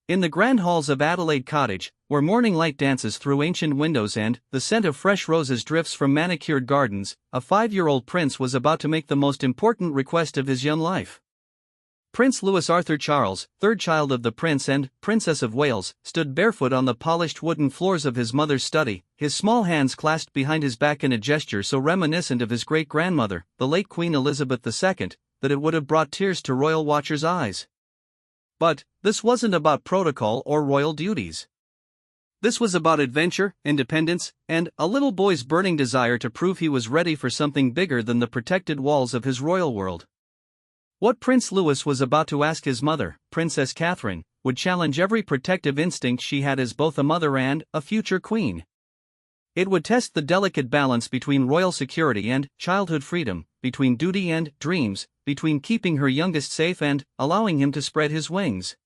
In the grand halls of Adelaide Cottage, where morning light dances through ancient windows and the scent of fresh roses drifts from manicured gardens, a 5-year-old prince was about to make the most important request of his young life. Prince Louis Arthur Charles, third child of the Prince and Princess of Wales, stood barefoot on the polished wooden floors of his mother's study, his small hands clasped behind his back in a gesture so reminiscent of his great-grandmother, the late Queen Elizabeth II, that it would have brought tears to royal watchers' eyes. But this wasn't about protocol or royal duties. This was about adventure, independence, and a little boy's burning desire to prove he was ready for something bigger than the protected walls of his royal world. What Prince Louis was about to ask his mother, Princess Catherine, would challenge every protective instinct she had as both a mother and a future queen. It would test the delicate balance between royal security and childhood freedom, between duty and dreams, between keeping her youngest safe and allowing him to spread his wings.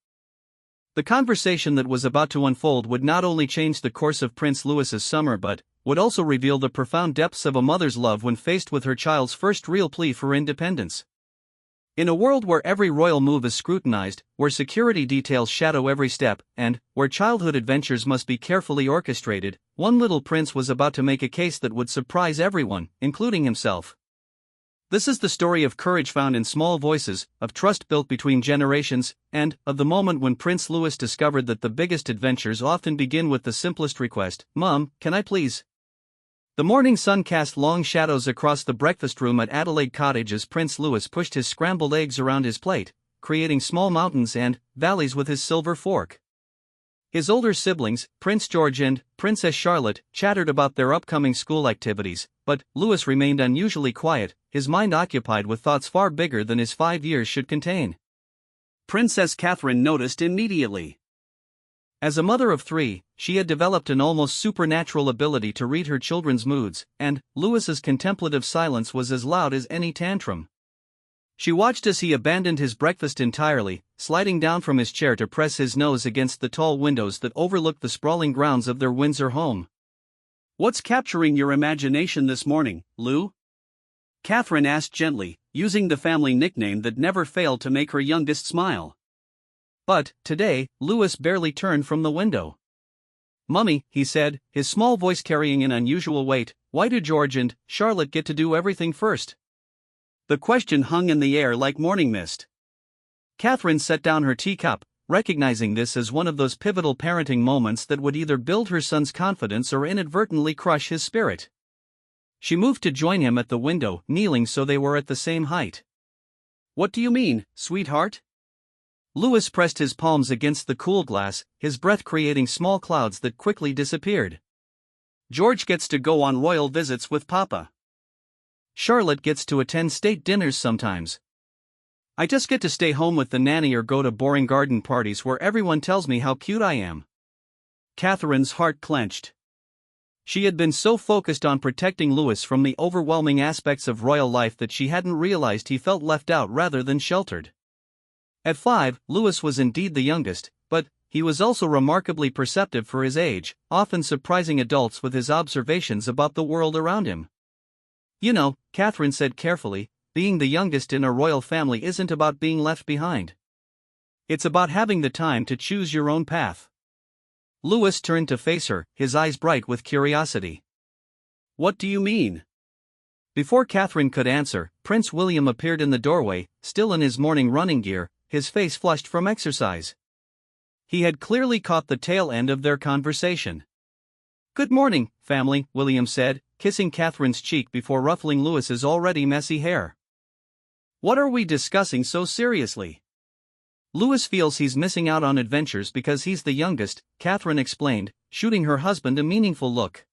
The conversation that was about to unfold would not only change the course of Prince Louis's summer but would also reveal the profound depths of a mother's love when faced with her child's first real plea for independence. In a world where every royal move is scrutinized, where security details shadow every step, and where childhood adventures must be carefully orchestrated, one little prince was about to make a case that would surprise everyone, including himself. This is the story of courage found in small voices, of trust built between generations, and of the moment when Prince Louis discovered that the biggest adventures often begin with the simplest request: "Mom, can I please?" The morning sun cast long shadows across the breakfast room at Adelaide Cottage as Prince Louis pushed his scrambled eggs around his plate, creating small mountains and valleys with his silver fork. His older siblings, Prince George and Princess Charlotte, chattered about their upcoming school activities, but Louis remained unusually quiet, his mind occupied with thoughts far bigger than his 5 years should contain. Princess Catherine noticed immediately. As a mother of 3, she had developed an almost supernatural ability to read her children's moods, and Louis's contemplative silence was as loud as any tantrum. She watched as he abandoned his breakfast entirely, sliding down from his chair to press his nose against the tall windows that overlooked the sprawling grounds of their Windsor home. "What's capturing your imagination this morning, Lou?" Catherine asked gently, using the family nickname that never failed to make her youngest smile. But, today, Louis barely turned from the window. "Mummy," he said, his small voice carrying an unusual weight, "why do George and Charlotte get to do everything first?" The question hung in the air like morning mist. Catherine set down her teacup, recognizing this as one of those pivotal parenting moments that would either build her son's confidence or inadvertently crush his spirit. She moved to join him at the window, kneeling so they were at the same height. "What do you mean, sweetheart?" Louis pressed his palms against the cool glass, his breath creating small clouds that quickly disappeared. "George gets to go on royal visits with Papa. Charlotte gets to attend state dinners sometimes. I just get to stay home with the nanny or go to boring garden parties where everyone tells me how cute I am." Catherine's heart clenched. She had been so focused on protecting Louis from the overwhelming aspects of royal life that she hadn't realized he felt left out rather than sheltered. At 5, Louis was indeed the youngest, but he was also remarkably perceptive for his age, often surprising adults with his observations about the world around him. "You know," Catherine said carefully, "being the youngest in a royal family isn't about being left behind. It's about having the time to choose your own path." Louis turned to face her, his eyes bright with curiosity. "What do you mean?" Before Catherine could answer, Prince William appeared in the doorway, still in his morning running gear, his face flushed from exercise. He had clearly caught the tail end of their conversation. "Good morning, family," William said, kissing Catherine's cheek before ruffling Louis's already messy hair. "What are we discussing so seriously?" "Louis feels he's missing out on adventures because he's the youngest," Catherine explained, shooting her husband a meaningful look.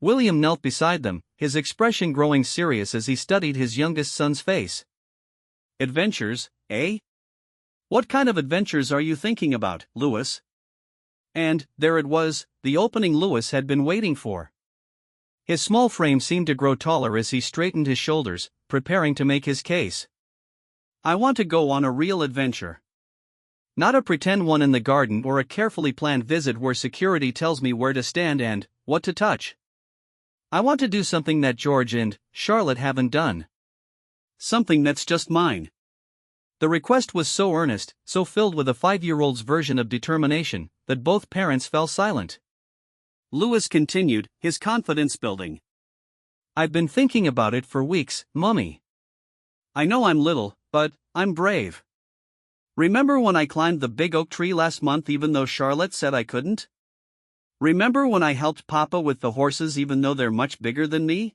William knelt beside them, his expression growing serious as he studied his youngest son's face. "Adventures, eh? What kind of adventures are you thinking about, Louis?" And there it was, the opening Louis had been waiting for. His small frame seemed to grow taller as he straightened his shoulders, preparing to make his case. "I want to go on a real adventure. Not a pretend one in the garden or a carefully planned visit where security tells me where to stand and what to touch. I want to do something that George and Charlotte haven't done. Something that's just mine." The request was so earnest, so filled with a 5-year-old's version of determination, that both parents fell silent. Louis continued, his confidence building. "I've been thinking about it for weeks, Mummy. I know I'm little, but I'm brave. Remember when I climbed the big oak tree last month even though Charlotte said I couldn't? Remember when I helped Papa with the horses even though they're much bigger than me?"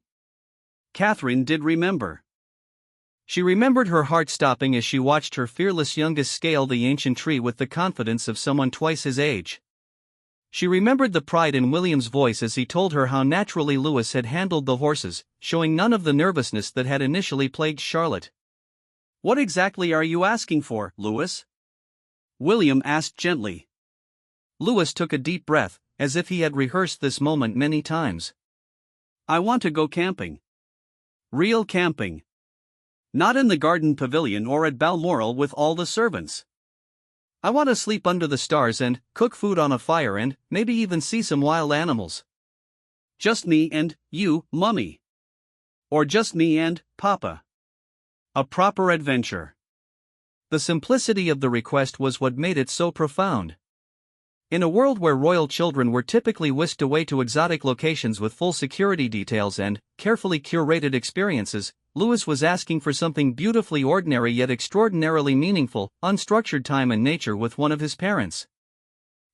Catherine did remember. She remembered, her heart stopping as she watched her fearless youngest scale the ancient tree with the confidence of someone twice his age. She remembered the pride in William's voice as he told her how naturally Louis had handled the horses, showing none of the nervousness that had initially plagued Charlotte. "What exactly are you asking for, Louis?" William asked gently. Louis took a deep breath, as if he had rehearsed this moment many times. "I want to go camping. Real camping. Not in the garden pavilion or at Balmoral with all the servants. I want to sleep under the stars and cook food on a fire and maybe even see some wild animals. Just me and you, Mummy. Or just me and Papa. A proper adventure." The simplicity of the request was what made it so profound. In a world where royal children were typically whisked away to exotic locations with full security details and carefully curated experiences, Louis was asking for something beautifully ordinary yet extraordinarily meaningful, unstructured time in nature with one of his parents.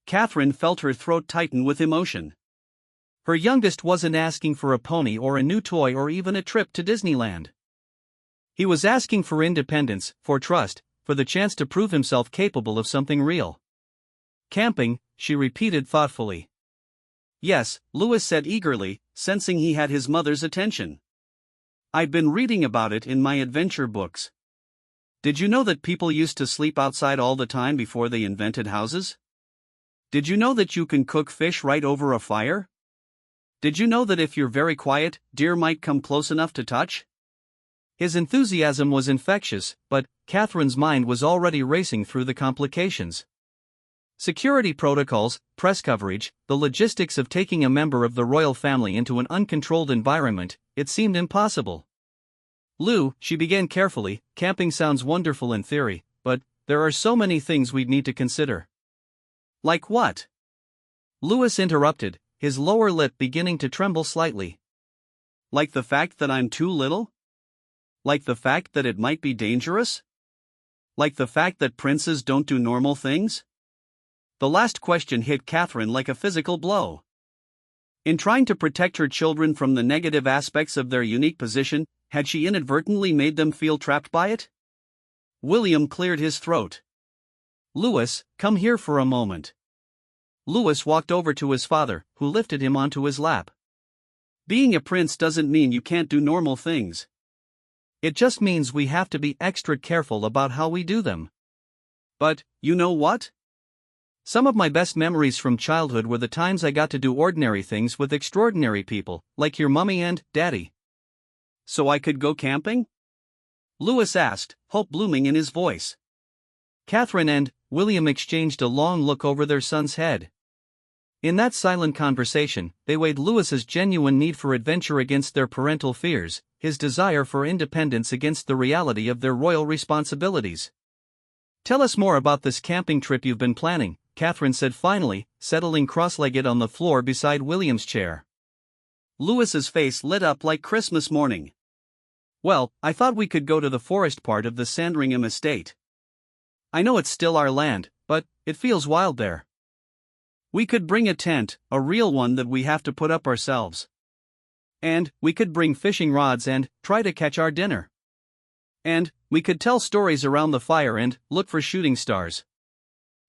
Catherine felt her throat tighten with emotion. Her youngest wasn't asking for a pony or a new toy or even a trip to Disneyland. He was asking for independence, for trust, for the chance to prove himself capable of something real. "Camping," she repeated thoughtfully. "Yes," Louis said eagerly, sensing he had his mother's attention. "I've been reading about it in my adventure books. Did you know that people used to sleep outside all the time before they invented houses? Did you know that you can cook fish right over a fire? Did you know that if you're very quiet, deer might come close enough to touch?" His enthusiasm was infectious, but Catherine's mind was already racing through the complications. Security protocols, press coverage, the logistics of taking a member of the royal family into an uncontrolled environment, it seemed impossible. "Lou," she began carefully, "camping sounds wonderful in theory, but there are so many things we'd need to consider." "Like what?" Louis interrupted, his lower lip beginning to tremble slightly. "Like the fact that I'm too little? Like the fact that it might be dangerous? Like the fact that princes don't do normal things?" The last question hit Catherine like a physical blow. In trying to protect her children from the negative aspects of their unique position, had she inadvertently made them feel trapped by it? William cleared his throat. "Louis, come here for a moment." Louis walked over to his father, who lifted him onto his lap. "Being a prince doesn't mean you can't do normal things. It just means we have to be extra careful about how we do them." "But, you know what? Some of my best memories from childhood were the times I got to do ordinary things with extraordinary people, like your mummy and daddy." "So I could go camping?" Louis asked, hope blooming in his voice. Catherine and William exchanged a long look over their son's head. In that silent conversation, they weighed Louis's genuine need for adventure against their parental fears, his desire for independence against the reality of their royal responsibilities. "Tell us more about this camping trip you've been planning," Catherine said finally, settling cross-legged on the floor beside William's chair. Louis's face lit up like Christmas morning. "Well, I thought we could go to the forest part of the Sandringham estate. I know it's still our land, but it feels wild there. We could bring a tent, a real one that we have to put up ourselves. And we could bring fishing rods and try to catch our dinner. And we could tell stories around the fire and look for shooting stars."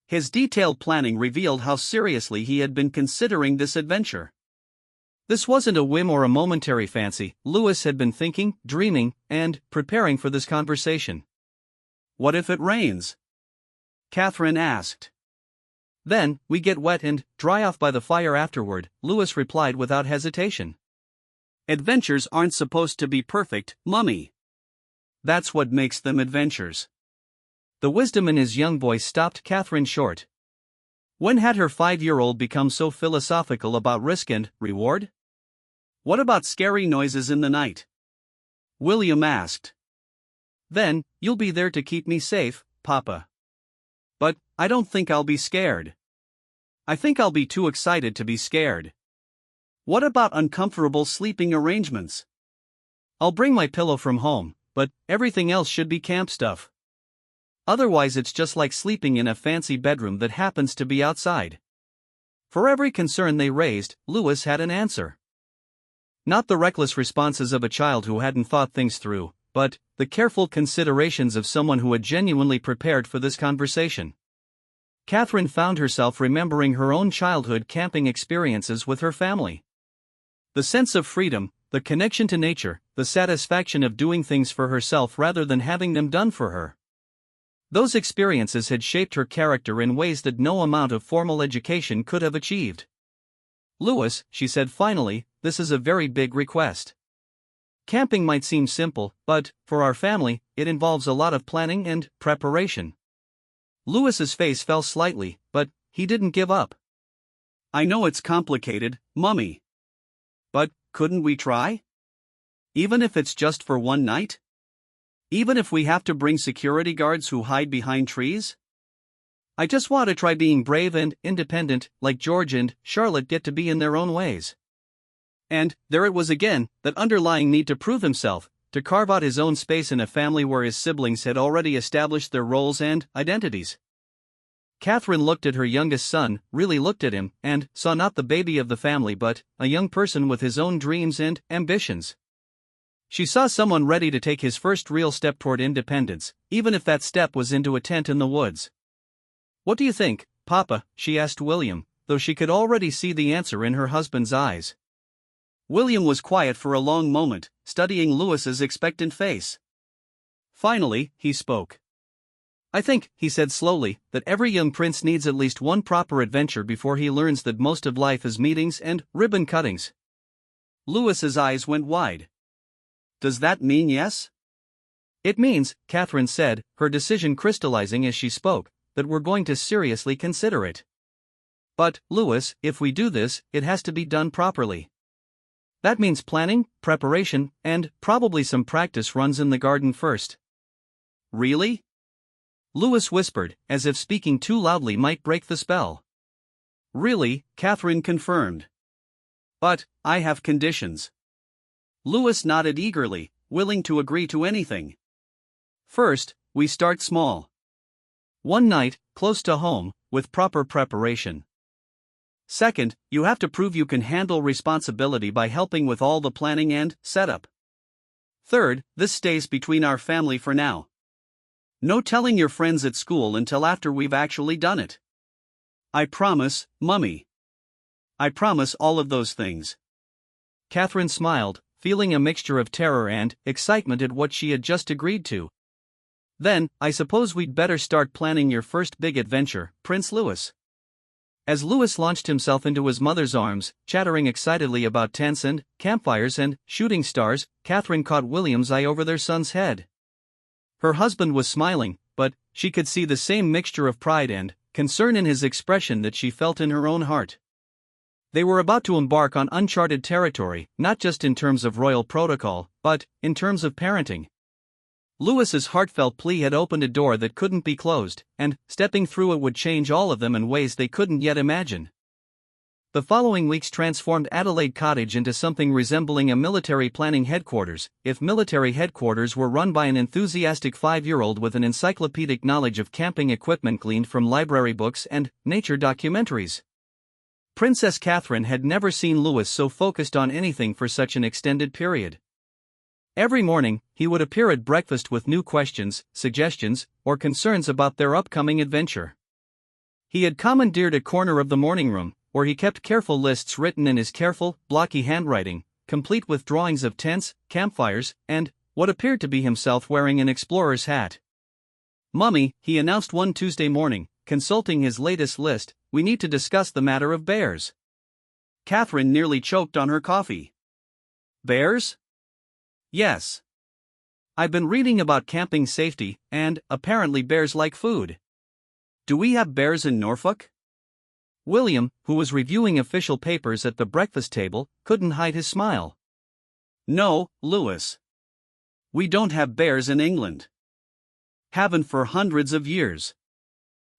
His detailed planning revealed how seriously he had been considering this adventure. This wasn't a whim or a momentary fancy. Louis had been thinking, dreaming, and preparing for this conversation. "What if it rains?" Catherine asked. "Then, we get wet and dry off by the fire afterward," Louis replied without hesitation. "Adventures aren't supposed to be perfect, Mummy. That's what makes them adventures." The wisdom in his young voice stopped Catherine short. When had her 5-year-old become so philosophical about risk and reward? "What about scary noises in the night?" William asked. Then, you'll be there to keep me safe, Papa. But, I don't think I'll be scared. I think I'll be too excited to be scared. What about uncomfortable sleeping arrangements? I'll bring my pillow from home, but everything else should be camp stuff. Otherwise, it's just like sleeping in a fancy bedroom that happens to be outside. For every concern they raised, Lewis had an answer. Not the reckless responses of a child who hadn't thought things through, but the careful considerations of someone who had genuinely prepared for this conversation. Catherine found herself remembering her own childhood camping experiences with her family. The sense of freedom, the connection to nature, the satisfaction of doing things for herself rather than having them done for her. Those experiences had shaped her character in ways that no amount of formal education could have achieved. Lewis, she said finally, this is a very big request. Camping might seem simple, but, for our family, it involves a lot of planning and preparation. Lewis's face fell slightly, but he didn't give up. I know it's complicated, Mummy. But, couldn't we try? Even if it's just for one night? Even if we have to bring security guards who hide behind trees? I just want to try being brave and independent, like George and Charlotte get to be in their own ways. And, there it was again, that underlying need to prove himself, to carve out his own space in a family where his siblings had already established their roles and identities. Catherine looked at her youngest son, really looked at him, and saw not the baby of the family but a young person with his own dreams and ambitions. She saw someone ready to take his first real step toward independence, even if that step was into a tent in the woods. What do you think, Papa? She asked William, though she could already see the answer in her husband's eyes. William was quiet for a long moment, studying Lewis's expectant face. Finally, he spoke. I think, he said slowly, that every young prince needs at least one proper adventure before he learns that most of life is meetings and ribbon cuttings. Lewis's eyes went wide. Does that mean yes? It means, Catherine said, her decision crystallizing as she spoke, that we're going to seriously consider it. But, Lewis, if we do this, it has to be done properly. That means planning, preparation, and probably some practice runs in the garden first. Really? Lewis whispered, as if speaking too loudly might break the spell. Really, Catherine confirmed. But, I have conditions. Lewis nodded eagerly, willing to agree to anything. First, we start small. One night, close to home, with proper preparation. Second, you have to prove you can handle responsibility by helping with all the planning and setup. Third, this stays between our family for now. No telling your friends at school until after we've actually done it. I promise, Mummy. I promise all of those things. Catherine smiled, feeling a mixture of terror and excitement at what she had just agreed to. Then, I suppose we'd better start planning your first big adventure, Prince Louis. As Louis launched himself into his mother's arms, chattering excitedly about tents and campfires and shooting stars, Catherine caught William's eye over their son's head. Her husband was smiling, but she could see the same mixture of pride and concern in his expression that she felt in her own heart. They were about to embark on uncharted territory, not just in terms of royal protocol, but in terms of parenting. Lewis's heartfelt plea had opened a door that couldn't be closed, and stepping through it would change all of them in ways they couldn't yet imagine. The following weeks transformed Adelaide Cottage into something resembling a military planning headquarters, if military headquarters were run by an enthusiastic 5-year-old with an encyclopedic knowledge of camping equipment gleaned from library books and nature documentaries. Princess Catherine had never seen Louis so focused on anything for such an extended period. Every morning, he would appear at breakfast with new questions, suggestions, or concerns about their upcoming adventure. He had commandeered a corner of the morning room, where he kept careful lists written in his careful, blocky handwriting, complete with drawings of tents, campfires, and what appeared to be himself wearing an explorer's hat. Mummy, he announced one Tuesday morning, consulting his latest list, we need to discuss the matter of bears. Catherine nearly choked on her coffee. Bears? Yes. I've been reading about camping safety, and apparently bears like food. Do we have bears in Norfolk? William, who was reviewing official papers at the breakfast table, couldn't hide his smile. No, Louis. We don't have bears in England. Haven't for hundreds of years.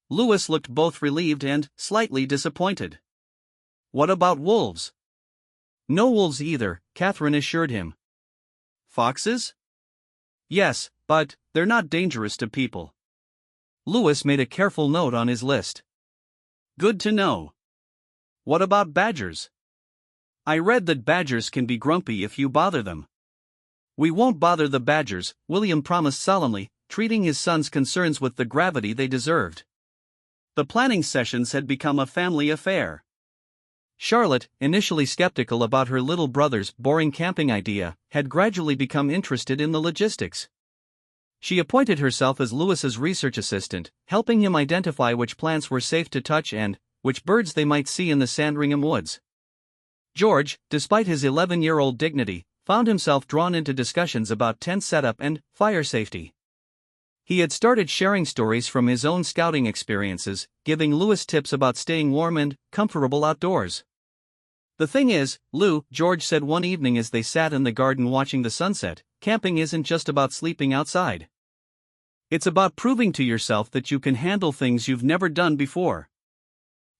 Louis looked both relieved and slightly disappointed. What about wolves? No wolves either, Catherine assured him. Foxes? Yes, but they're not dangerous to people. Louis made a careful note on his list. Good to know. What about badgers? I read that badgers can be grumpy if you bother them. We won't bother the badgers, William promised solemnly, treating his son's concerns with the gravity they deserved. The planning sessions had become a family affair. Charlotte, initially skeptical about her little brother's boring camping idea, had gradually become interested in the logistics. She appointed herself as Louis's research assistant, helping him identify which plants were safe to touch and which birds they might see in the Sandringham woods. George, despite his 11-year-old dignity, found himself drawn into discussions about tent setup and fire safety. He had started sharing stories from his own scouting experiences, giving Louis tips about staying warm and comfortable outdoors. "The thing is, Lou," George said one evening as they sat in the garden watching the sunset, "camping isn't just about sleeping outside. It's about proving to yourself that you can handle things you've never done before."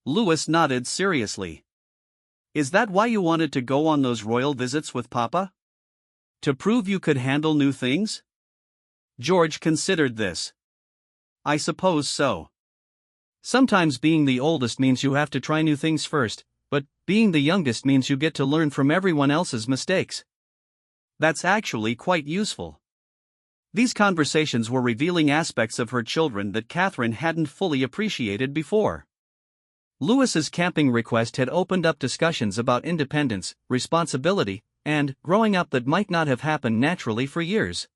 Louis nodded seriously. "Is that why you wanted to go on those royal visits with Papa? To prove you could handle new things?" George considered this. "I suppose so. Sometimes being the oldest means you have to try new things first, but being the youngest means you get to learn from everyone else's mistakes." That's actually quite useful. These conversations were revealing aspects of her children that Catherine hadn't fully appreciated before. Louis's camping request had opened up discussions about independence, responsibility, and growing up that might not have happened naturally for years.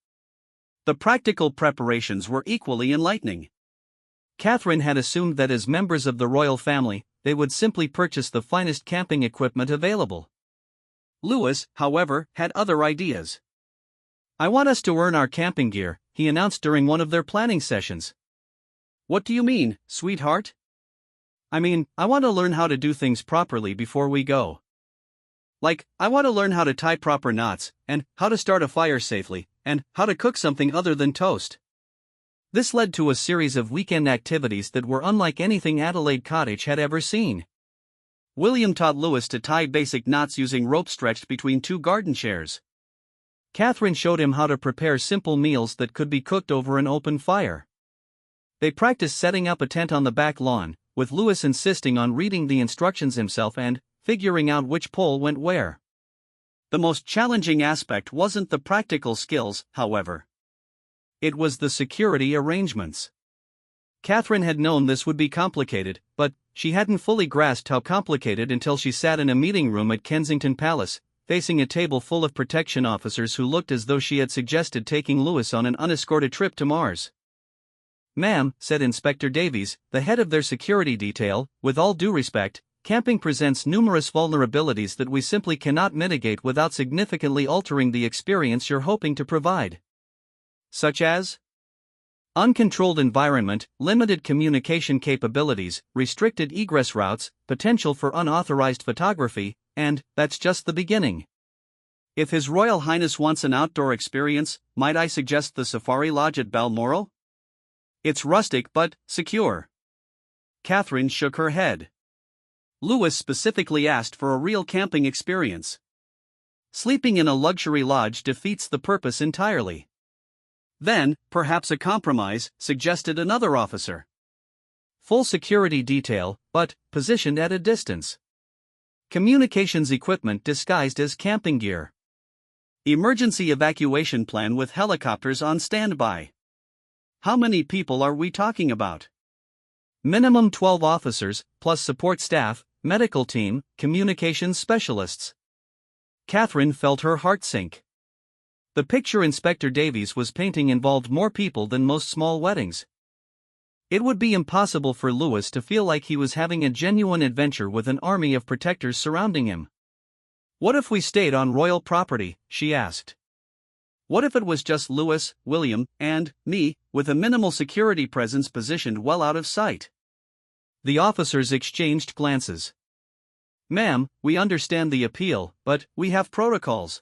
The practical preparations were equally enlightening. Catherine had assumed that as members of the royal family, they would simply purchase the finest camping equipment available. Louis, however, had other ideas. "I want us to earn our camping gear," he announced during one of their planning sessions. "What do you mean, sweetheart?" "I mean, I want to learn how to do things properly before we go. Like, I want to learn how to tie proper knots, and how to start a fire safely, and how to cook something other than toast." This led to a series of weekend activities that were unlike anything Adelaide Cottage had ever seen. William taught Louis to tie basic knots using rope stretched between two garden chairs. Catherine showed him how to prepare simple meals that could be cooked over an open fire. They practiced setting up a tent on the back lawn, with Louis insisting on reading the instructions himself and figuring out which pole went where. The most challenging aspect wasn't the practical skills, however. It was the security arrangements. Catherine had known this would be complicated, but she hadn't fully grasped how complicated until she sat in a meeting room at Kensington Palace, facing a table full of protection officers who looked as though she had suggested taking Louis on an unescorted trip to Mars. "Ma'am," said Inspector Davies, the head of their security detail, "with all due respect, camping presents numerous vulnerabilities that we simply cannot mitigate without significantly altering the experience you're hoping to provide." "Such as?" "Uncontrolled environment, limited communication capabilities, restricted egress routes, potential for unauthorized photography, and that's just the beginning." "If His Royal Highness wants an outdoor experience, might I suggest the Safari Lodge at Balmoral? It's rustic but secure." Catherine shook her head. Louis specifically asked for a real camping experience. Sleeping in a luxury lodge defeats the purpose entirely. Then, perhaps a compromise, suggested another officer. "Full security detail, but positioned at a distance. Communications equipment disguised as camping gear. Emergency evacuation plan with helicopters on standby." How many people are we talking about? Minimum 12 officers, plus support staff, medical team, communications specialists. Catherine felt her heart sink. The picture Inspector Davies was painting involved more people than most small weddings. It would be impossible for Louis to feel like he was having a genuine adventure with an army of protectors surrounding him. "What if we stayed on royal property?" she asked. "What if it was just Louis, William, and me, with a minimal security presence positioned well out of sight?" The officers exchanged glances. "Ma'am, we understand the appeal, but we have protocols."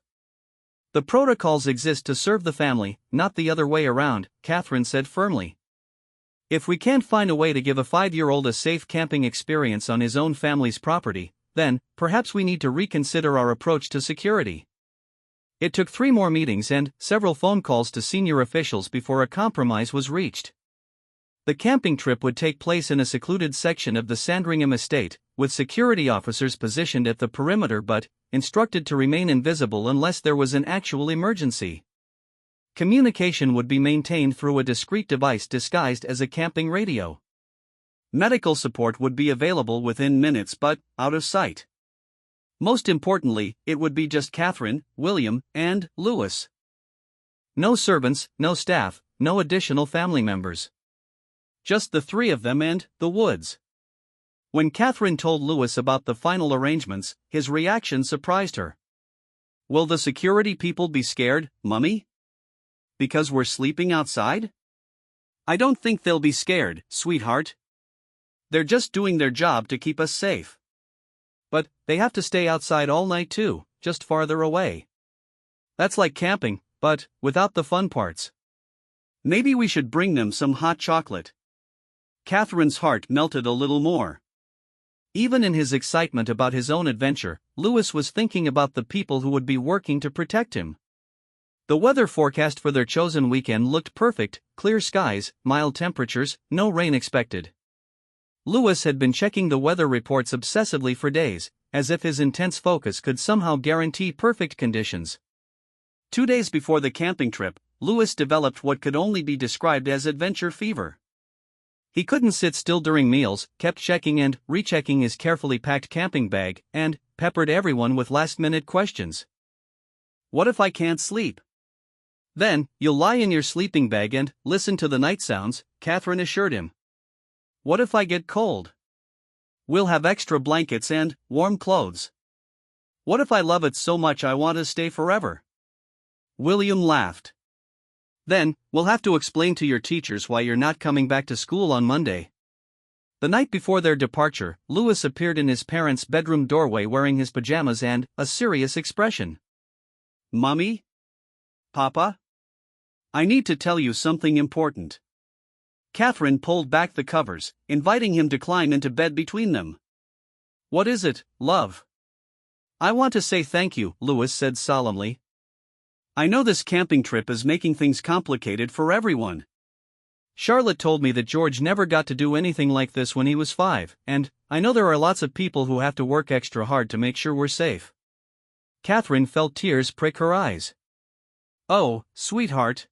The protocols exist to serve the family, not the other way around, Catherine said firmly. If we can't find a way to give a 5-year-old a safe camping experience on his own family's property, then, perhaps we need to reconsider our approach to security. It took 3 more meetings and several phone calls to senior officials before a compromise was reached. The camping trip would take place in a secluded section of the Sandringham estate, with security officers positioned at the perimeter but instructed to remain invisible unless there was an actual emergency. Communication would be maintained through a discreet device disguised as a camping radio. Medical support would be available within minutes but out of sight. Most importantly, it would be just Catherine, William, and Louis. No servants, no staff, no additional family members. Just the 3 of them and the woods. When Catherine told Louis about the final arrangements, his reaction surprised her. "Will the security people be scared, Mummy? Because we're sleeping outside?" "I don't think they'll be scared, sweetheart. They're just doing their job to keep us safe." "But they have to stay outside all night too, just farther away. That's like camping, but without the fun parts." "Maybe we should bring them some hot chocolate." Catherine's heart melted a little more. Even in his excitement about his own adventure, Louis was thinking about the people who would be working to protect him. The weather forecast for their chosen weekend looked perfect: clear skies, mild temperatures, no rain expected. Louis had been checking the weather reports obsessively for days, as if his intense focus could somehow guarantee perfect conditions. 2 days before the camping trip, Louis developed what could only be described as adventure fever. He couldn't sit still during meals, kept checking and rechecking his carefully packed camping bag, and peppered everyone with last-minute questions. "What if I can't sleep?" "Then, you'll lie in your sleeping bag and listen to the night sounds," Catherine assured him. "What if I get cold?" "We'll have extra blankets and warm clothes." "What if I love it so much I want to stay forever?" William laughed. "Then, we'll have to explain to your teachers why you're not coming back to school on Monday." The night before their departure, Louis appeared in his parents' bedroom doorway wearing his pajamas and a serious expression. "Mommy? Papa? I need to tell you something important." Catherine pulled back the covers, inviting him to climb into bed between them. "What is it, love?" "I want to say thank you," Louis said solemnly. "I know this camping trip is making things complicated for everyone. Charlotte told me that George never got to do anything like this when he was 5, and I know there are lots of people who have to work extra hard to make sure we're safe." Catherine felt tears prick her eyes. "Oh, sweetheart.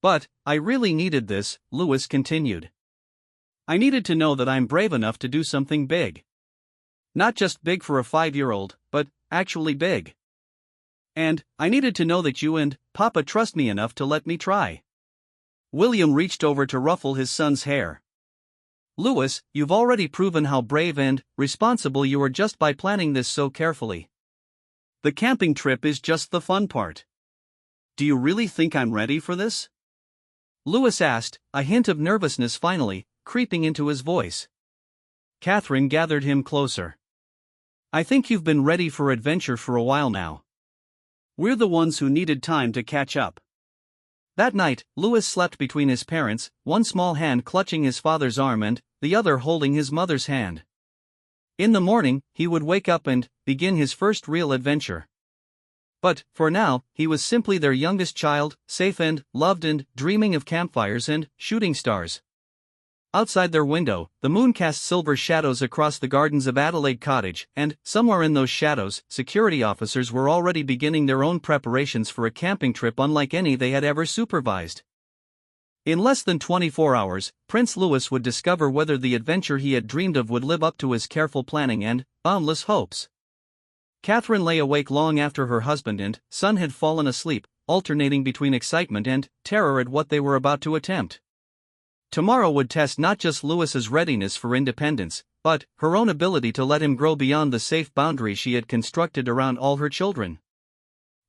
But I really needed this," Louis continued. "I needed to know that I'm brave enough to do something big. Not just big for a 5-year-old, but actually big. And I needed to know that you and Papa trust me enough to let me try." William reached over to ruffle his son's hair. "Louis, you've already proven how brave and responsible you are just by planning this so carefully. The camping trip is just the fun part. Do you really think I'm ready for this?" Louis asked, a hint of nervousness finally creeping into his voice. Catherine gathered him closer. "I think you've been ready for adventure for a while now. We're the ones who needed time to catch up." That night, Louis slept between his parents, one small hand clutching his father's arm and the other holding his mother's hand. In the morning, he would wake up and begin his first real adventure. But, for now, he was simply their youngest child, safe and loved and dreaming of campfires and shooting stars. Outside their window, the moon cast silver shadows across the gardens of Adelaide Cottage, and, somewhere in those shadows, security officers were already beginning their own preparations for a camping trip unlike any they had ever supervised. In less than 24 hours, Prince Louis would discover whether the adventure he had dreamed of would live up to his careful planning and boundless hopes. Catherine lay awake long after her husband and son had fallen asleep, alternating between excitement and terror at what they were about to attempt. Tomorrow would test not just Louis's readiness for independence, but her own ability to let him grow beyond the safe boundary she had constructed around all her children.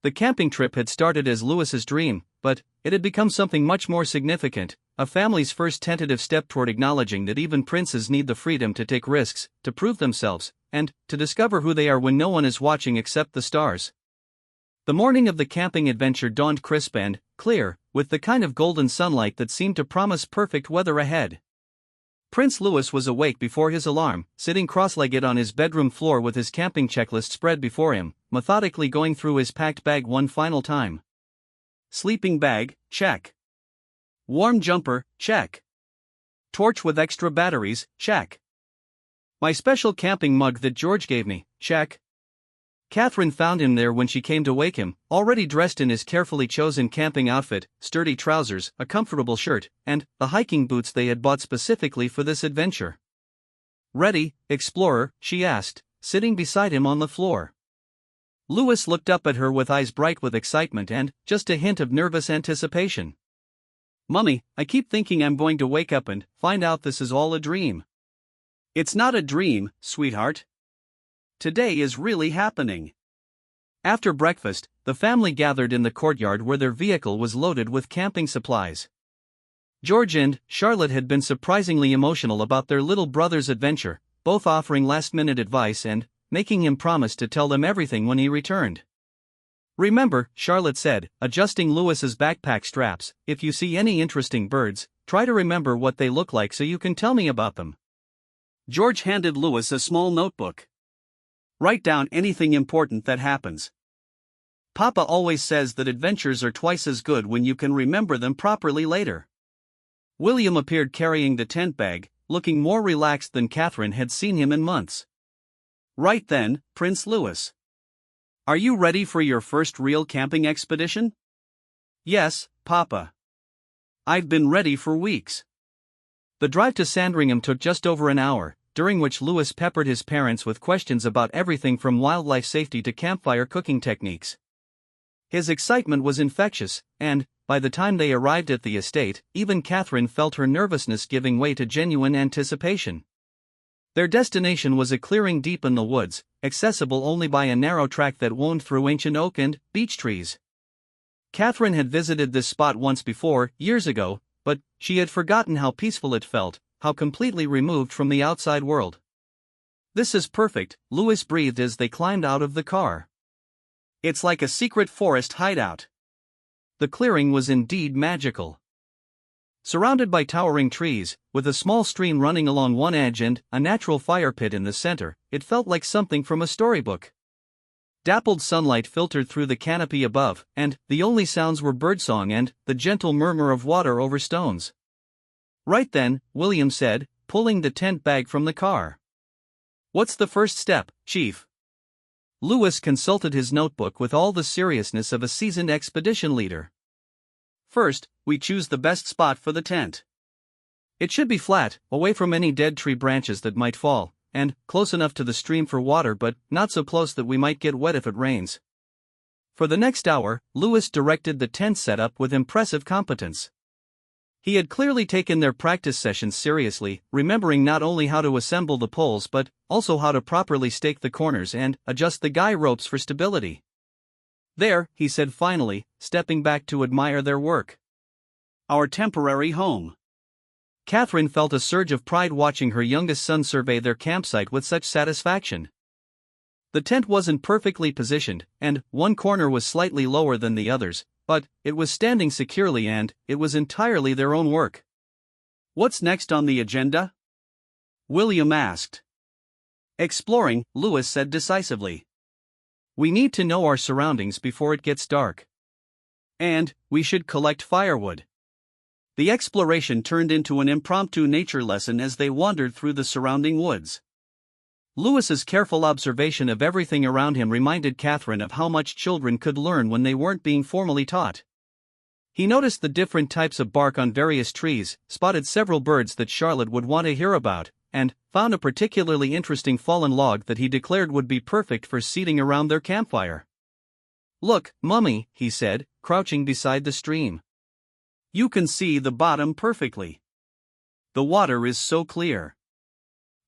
The camping trip had started as Louis's dream, but it had become something much more significant, a family's first tentative step toward acknowledging that even princes need the freedom to take risks, to prove themselves, and to discover who they are when no one is watching except the stars. The morning of the camping adventure dawned crisp and clear, with the kind of golden sunlight that seemed to promise perfect weather ahead. Prince Louis was awake before his alarm, sitting cross-legged on his bedroom floor with his camping checklist spread before him, methodically going through his packed bag one final time. Sleeping bag, check. Warm jumper, check. Torch with extra batteries, check. My special camping mug that George gave me, check. Catherine found him there when she came to wake him, already dressed in his carefully chosen camping outfit, sturdy trousers, a comfortable shirt, and the hiking boots they had bought specifically for this adventure. "Ready, explorer?" she asked, sitting beside him on the floor. Louis looked up at her with eyes bright with excitement and just a hint of nervous anticipation. "Mummy, I keep thinking I'm going to wake up and find out this is all a dream." "It's not a dream, sweetheart. Today is really happening." After breakfast, the family gathered in the courtyard where their vehicle was loaded with camping supplies. George and Charlotte had been surprisingly emotional about their little brother's adventure, both offering last-minute advice and making him promise to tell them everything when he returned. "Remember," Charlotte said, adjusting Louis's backpack straps, "if you see any interesting birds, try to remember what they look like so you can tell me about them." George handed Louis a small notebook. "Write down anything important that happens. Papa always says that adventures are twice as good when you can remember them properly later." William appeared carrying the tent bag, looking more relaxed than Catherine had seen him in months. "Right then, Prince Louis. Are you ready for your first real camping expedition?" "Yes, Papa. I've been ready for weeks." The drive to Sandringham took just over an hour, during which Louis peppered his parents with questions about everything from wildlife safety to campfire cooking techniques. His excitement was infectious, and, by the time they arrived at the estate, even Catherine felt her nervousness giving way to genuine anticipation. Their destination was a clearing deep in the woods, accessible only by a narrow track that wound through ancient oak and beech trees. Catherine had visited this spot once before, years ago, but she had forgotten how peaceful it felt, how completely removed from the outside world. "This is perfect," Louis breathed as they climbed out of the car. "It's like a secret forest hideout." The clearing was indeed magical. Surrounded by towering trees, with a small stream running along one edge and a natural fire pit in the center, it felt like something from a storybook. Dappled sunlight filtered through the canopy above, and the only sounds were birdsong and the gentle murmur of water over stones. "Right then," William said, pulling the tent bag from the car. "What's the first step, Chief?" Louis consulted his notebook with all the seriousness of a seasoned expedition leader. "First, we choose the best spot for the tent. It should be flat, away from any dead tree branches that might fall, and close enough to the stream for water but not so close that we might get wet if it rains." For the next hour, Louis directed the tent setup with impressive competence. He had clearly taken their practice sessions seriously, remembering not only how to assemble the poles but also how to properly stake the corners and adjust the guy ropes for stability. "There," he said finally, stepping back to admire their work. "Our temporary home." Catherine felt a surge of pride watching her youngest son survey their campsite with such satisfaction. The tent wasn't perfectly positioned, and one corner was slightly lower than the others, but it was standing securely and it was entirely their own work. "What's next on the agenda?" William asked. "Exploring," Louis said decisively. "We need to know our surroundings before it gets dark. And we should collect firewood." The exploration turned into an impromptu nature lesson as they wandered through the surrounding woods. Louis's careful observation of everything around him reminded Catherine of how much children could learn when they weren't being formally taught. He noticed the different types of bark on various trees, spotted several birds that Charlotte would want to hear about, and found a particularly interesting fallen log that he declared would be perfect for seating around their campfire. "Look, Mummy," he said, crouching beside the stream. "You can see the bottom perfectly. The water is so clear."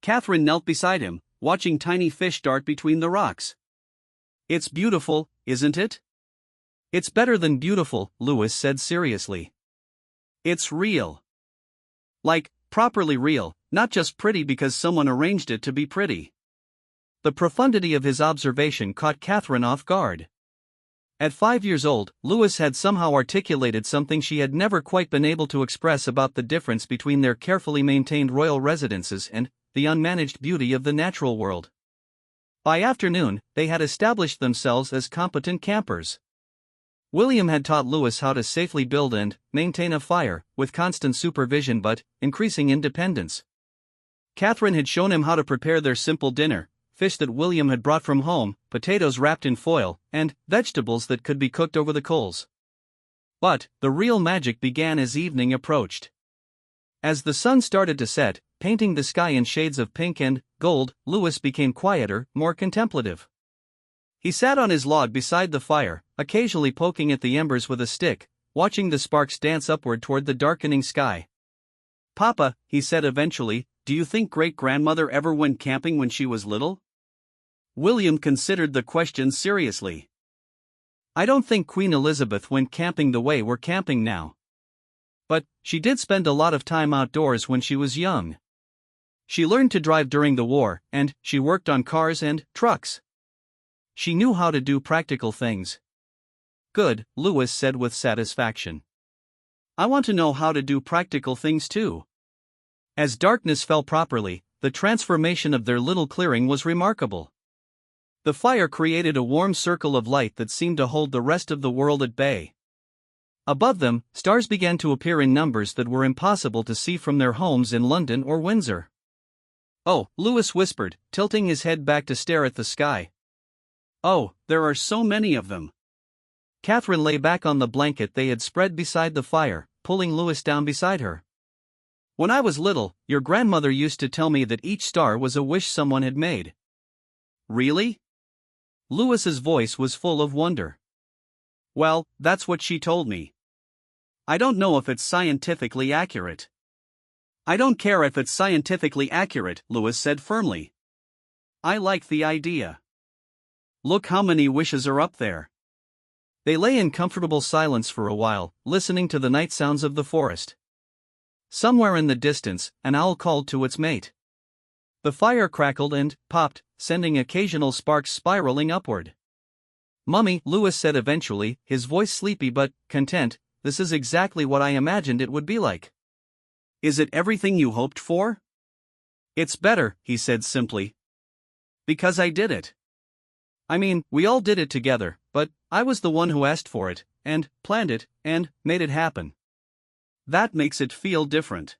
Catherine knelt beside him, watching tiny fish dart between the rocks. "It's beautiful, isn't it?" "It's better than beautiful," Louis said seriously. "It's real. Like, properly real, not just pretty because someone arranged it to be pretty." The profundity of his observation caught Catherine off guard. At 5 years old, Lewis had somehow articulated something she had never quite been able to express about the difference between their carefully maintained royal residences and the unmanaged beauty of the natural world. By afternoon, they had established themselves as competent campers. William had taught Lewis how to safely build and maintain a fire, with constant supervision but increasing independence. Catherine had shown him how to prepare their simple dinner: fish that William had brought from home, potatoes wrapped in foil, and vegetables that could be cooked over the coals. But the real magic began as evening approached. As the sun started to set, painting the sky in shades of pink and gold, Lewis became quieter, more contemplative. He sat on his log beside the fire, occasionally poking at the embers with a stick, watching the sparks dance upward toward the darkening sky. "Papa," he said eventually, "do you think great-grandmother ever went camping when she was little?" William considered the question seriously. "I don't think Queen Elizabeth went camping the way we're camping now. But she did spend a lot of time outdoors when she was young. She learned to drive during the war, and she worked on cars and trucks. She knew how to do practical things." "Good," Lewis said with satisfaction. "I want to know how to do practical things too." As darkness fell properly, the transformation of their little clearing was remarkable. The fire created a warm circle of light that seemed to hold the rest of the world at bay. Above them, stars began to appear in numbers that were impossible to see from their homes in London or Windsor. "Oh," Lewis whispered, tilting his head back to stare at the sky. "Oh, there are so many of them." Catherine lay back on the blanket they had spread beside the fire, pulling Lewis down beside her. "When I was little, your grandmother used to tell me that each star was a wish someone had made." "Really?" Lewis's voice was full of wonder. "Well, that's what she told me. I don't know if it's scientifically accurate." "I don't care if it's scientifically accurate," Lewis said firmly. "I like the idea. Look how many wishes are up there." They lay in comfortable silence for a while, listening to the night sounds of the forest. Somewhere in the distance, an owl called to its mate. The fire crackled and popped, sending occasional sparks spiraling upward. "Mummy," Lewis said eventually, his voice sleepy but content, "this is exactly what I imagined it would be like." "Is it everything you hoped for?" "It's better," he said simply. "Because I did it. I mean, we all did it together, but I was the one who asked for it, and planned it, and made it happen. That makes it feel different."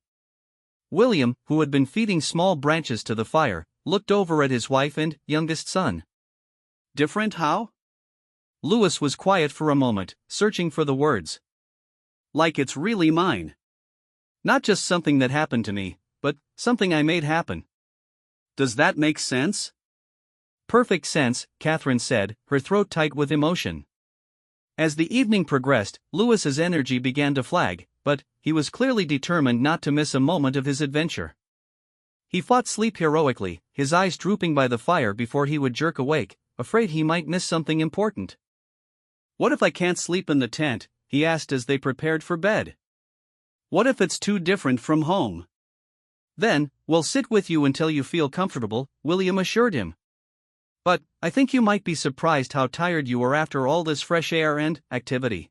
William, who had been feeding small branches to the fire, looked over at his wife and youngest son. "Different how?" Lewis was quiet for a moment, searching for the words. "Like it's really mine. Not just something that happened to me, but something I made happen." "Does that make sense?" "Perfect sense," Catherine said, her throat tight with emotion. As the evening progressed, Lewis's energy began to flag, but he was clearly determined not to miss a moment of his adventure. He fought sleep heroically, his eyes drooping by the fire before he would jerk awake, afraid he might miss something important. "What if I can't sleep in the tent?" he asked as they prepared for bed. "What if it's too different from home?" "Then, we'll sit with you until you feel comfortable," William assured him. "But I think you might be surprised how tired you are after all this fresh air and activity."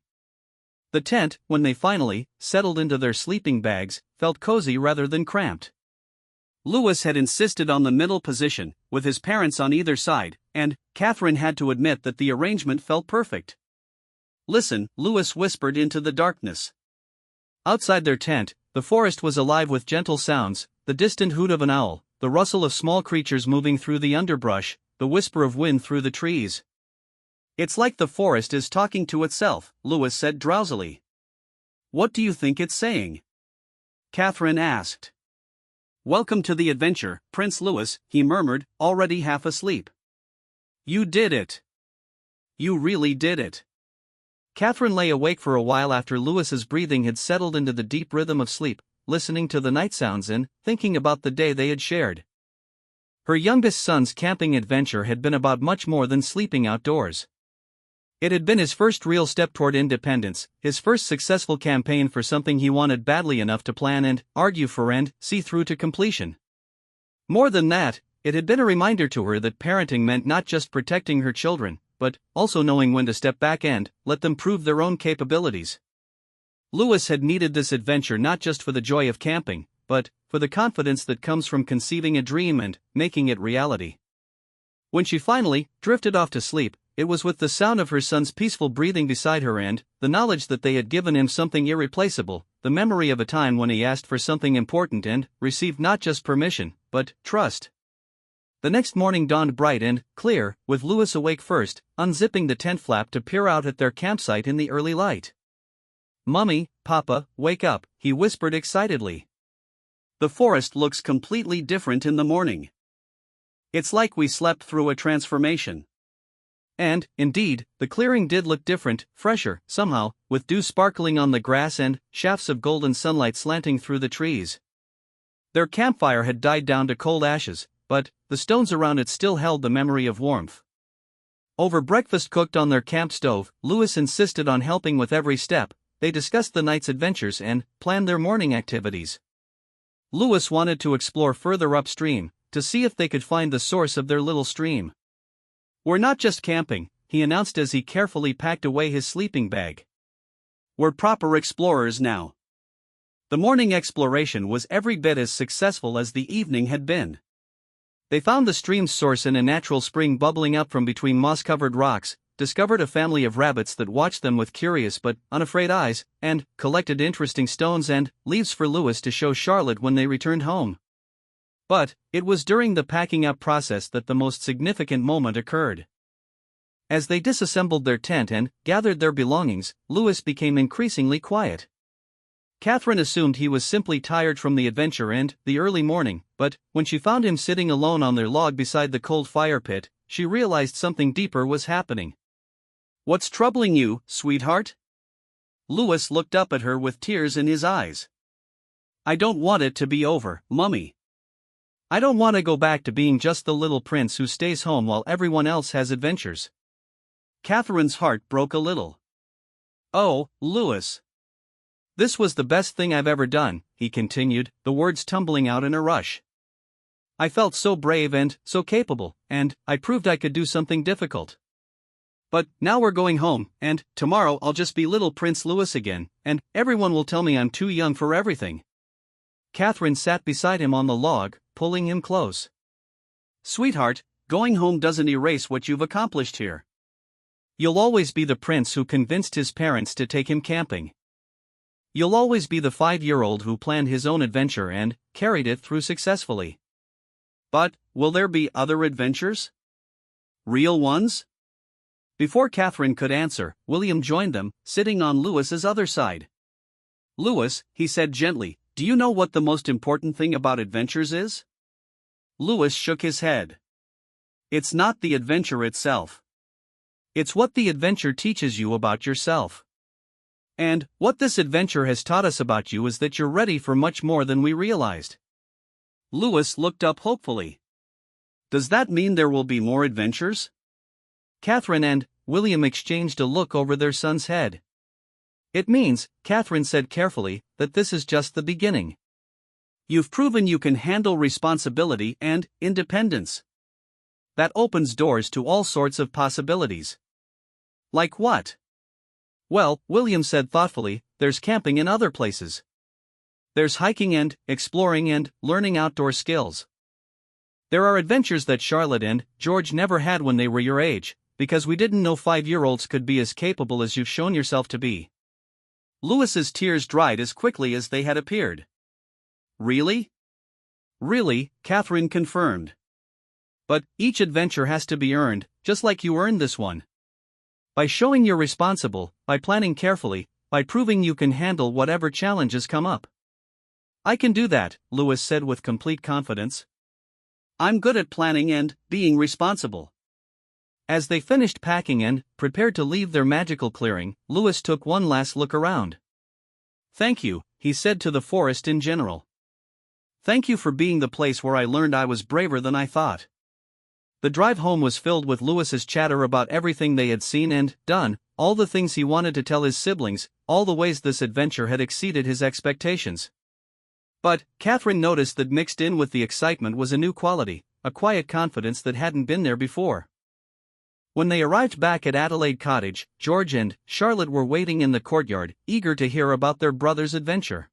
The tent, when they finally settled into their sleeping bags, felt cozy rather than cramped. Lewis had insisted on the middle position, with his parents on either side, and Catherine had to admit that the arrangement felt perfect. "Listen," Lewis whispered into the darkness. Outside their tent, the forest was alive with gentle sounds: the distant hoot of an owl, the rustle of small creatures moving through the underbrush, the whisper of wind through the trees. "It's like the forest is talking to itself," Lewis said drowsily. "What do you think it's saying?" Catherine asked. "Welcome to the adventure, Prince Louis," he murmured, already half asleep. "You did it. You really did it." Catherine lay awake for a while after Lewis's breathing had settled into the deep rhythm of sleep, listening to the night sounds and thinking about the day they had shared. Her youngest son's camping adventure had been about much more than sleeping outdoors. It had been his first real step toward independence, his first successful campaign for something he wanted badly enough to plan and argue for and see through to completion. More than that, it had been a reminder to her that parenting meant not just protecting her children, but also knowing when to step back and let them prove their own capabilities. Lewis had needed this adventure not just for the joy of camping, but for the confidence that comes from conceiving a dream and making it reality. When she finally drifted off to sleep, it was with the sound of her son's peaceful breathing beside her and the knowledge that they had given him something irreplaceable, the memory of a time when he asked for something important and received not just permission, but trust. The next morning dawned bright and clear, with Lewis awake first, unzipping the tent flap to peer out at their campsite in the early light. "Mummy, Papa, wake up," he whispered excitedly. "The forest looks completely different in the morning. It's like we slept through a transformation." And, indeed, the clearing did look different, fresher, somehow, with dew sparkling on the grass and shafts of golden sunlight slanting through the trees. Their campfire had died down to cold ashes, but the stones around it still held the memory of warmth. Over breakfast cooked on their camp stove, Lewis insisted on helping with every step. They discussed the night's adventures and planned their morning activities. Lewis wanted to explore further upstream, to see if they could find the source of their little stream. "We're not just camping," he announced as he carefully packed away his sleeping bag. "We're proper explorers now." The morning exploration was every bit as successful as the evening had been. They found the stream's source in a natural spring bubbling up from between moss-covered rocks, discovered a family of rabbits that watched them with curious but unafraid eyes, and collected interesting stones and leaves for Lewis to show Charlotte when they returned home. But it was during the packing up process that the most significant moment occurred. As they disassembled their tent and gathered their belongings, Lewis became increasingly quiet. Catherine assumed he was simply tired from the adventure and the early morning, but when she found him sitting alone on their log beside the cold fire pit, she realized something deeper was happening. "What's troubling you, sweetheart?" Lewis looked up at her with tears in his eyes. "I don't want it to be over, Mummy. I don't want to go back to being just the little prince who stays home while everyone else has adventures." Catherine's heart broke a little. "Oh, Lewis. This was the best thing I've ever done," he continued, the words tumbling out in a rush. "I felt so brave and so capable, and I proved I could do something difficult. But now we're going home, and tomorrow I'll just be little Prince Lewis again, and everyone will tell me I'm too young for everything." Catherine sat beside him on the log, pulling him close. "Sweetheart, going home doesn't erase what you've accomplished here. You'll always be the prince who convinced his parents to take him camping. You'll always be the 5-year-old who planned his own adventure and carried it through successfully. But will there be other adventures? Real ones?" Before Catherine could answer, William joined them, sitting on Lewis's other side. "Lewis," he said gently, "do you know what the most important thing about adventures is?" Lewis shook his head. "It's not the adventure itself. It's what the adventure teaches you about yourself. And what this adventure has taught us about you is that you're ready for much more than we realized." Lewis looked up hopefully. "Does that mean there will be more adventures?" Catherine and William exchanged a look over their son's head. "It means," Catherine said carefully, "that this is just the beginning. You've proven you can handle responsibility and independence. That opens doors to all sorts of possibilities." "Like what?" "Well," William said thoughtfully, "there's camping in other places. There's hiking and exploring and learning outdoor skills. There are adventures that Charlotte and George never had when they were your age, because we didn't know 5-year-olds could be as capable as you've shown yourself to be." Lewis's tears dried as quickly as they had appeared. "Really?" "Really," Catherine confirmed. "But each adventure has to be earned, just like you earned this one. By showing you're responsible, by planning carefully, by proving you can handle whatever challenges come up." "I can do that," Lewis said with complete confidence. "I'm good at planning and being responsible." As they finished packing and prepared to leave their magical clearing, Lewis took one last look around. "Thank you," he said to the forest in general. "Thank you for being the place where I learned I was braver than I thought." The drive home was filled with Lewis's chatter about everything they had seen and done, all the things he wanted to tell his siblings, all the ways this adventure had exceeded his expectations. But Catherine noticed that mixed in with the excitement was a new quality, a quiet confidence that hadn't been there before. When they arrived back at Adelaide Cottage, George and Charlotte were waiting in the courtyard, eager to hear about their brother's adventure.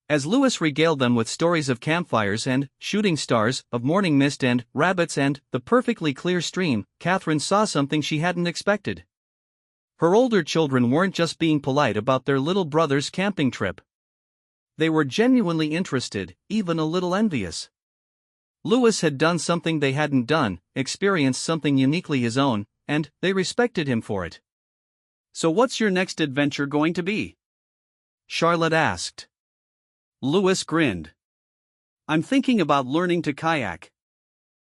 As Louis regaled them with stories of campfires and shooting stars, of morning mist and rabbits and the perfectly clear stream, Catherine saw something she hadn't expected. Her older children weren't just being polite about their little brother's camping trip. They were genuinely interested, even a little envious. Louis had done something they hadn't done, experienced something uniquely his own, and they respected him for it. "So what's your next adventure going to be?" Charlotte asked. Louis grinned. "I'm thinking about learning to kayak.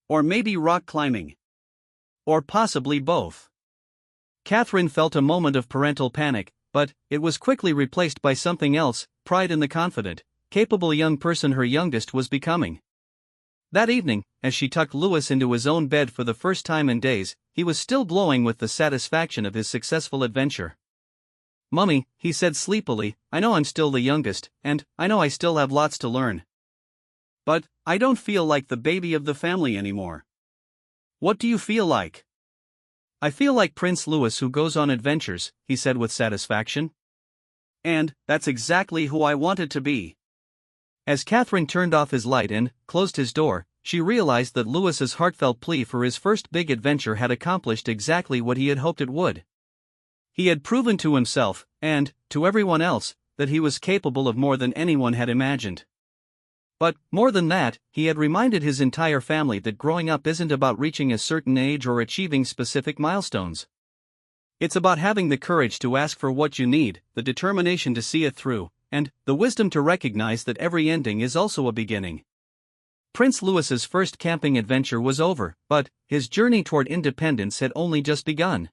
Or maybe rock climbing. Or possibly both." Catherine felt a moment of parental panic, but it was quickly replaced by something else: pride in the confident, capable young person her youngest was becoming. That evening, as she tucked Louis into his own bed for the first time in days, he was still glowing with the satisfaction of his successful adventure. "Mummy," he said sleepily, "I know I'm still the youngest, and I know I still have lots to learn. But I don't feel like the baby of the family anymore." "What do you feel like?" "I feel like Prince Louis who goes on adventures," he said with satisfaction. "And that's exactly who I wanted to be." As Catherine turned off his light and closed his door, she realized that Louis's heartfelt plea for his first big adventure had accomplished exactly what he had hoped it would. He had proven to himself, and to everyone else, that he was capable of more than anyone had imagined. But, more than that, he had reminded his entire family that growing up isn't about reaching a certain age or achieving specific milestones. It's about having the courage to ask for what you need, the determination to see it through, and the wisdom to recognize that every ending is also a beginning. Prince Louis's first camping adventure was over, but his journey toward independence had only just begun.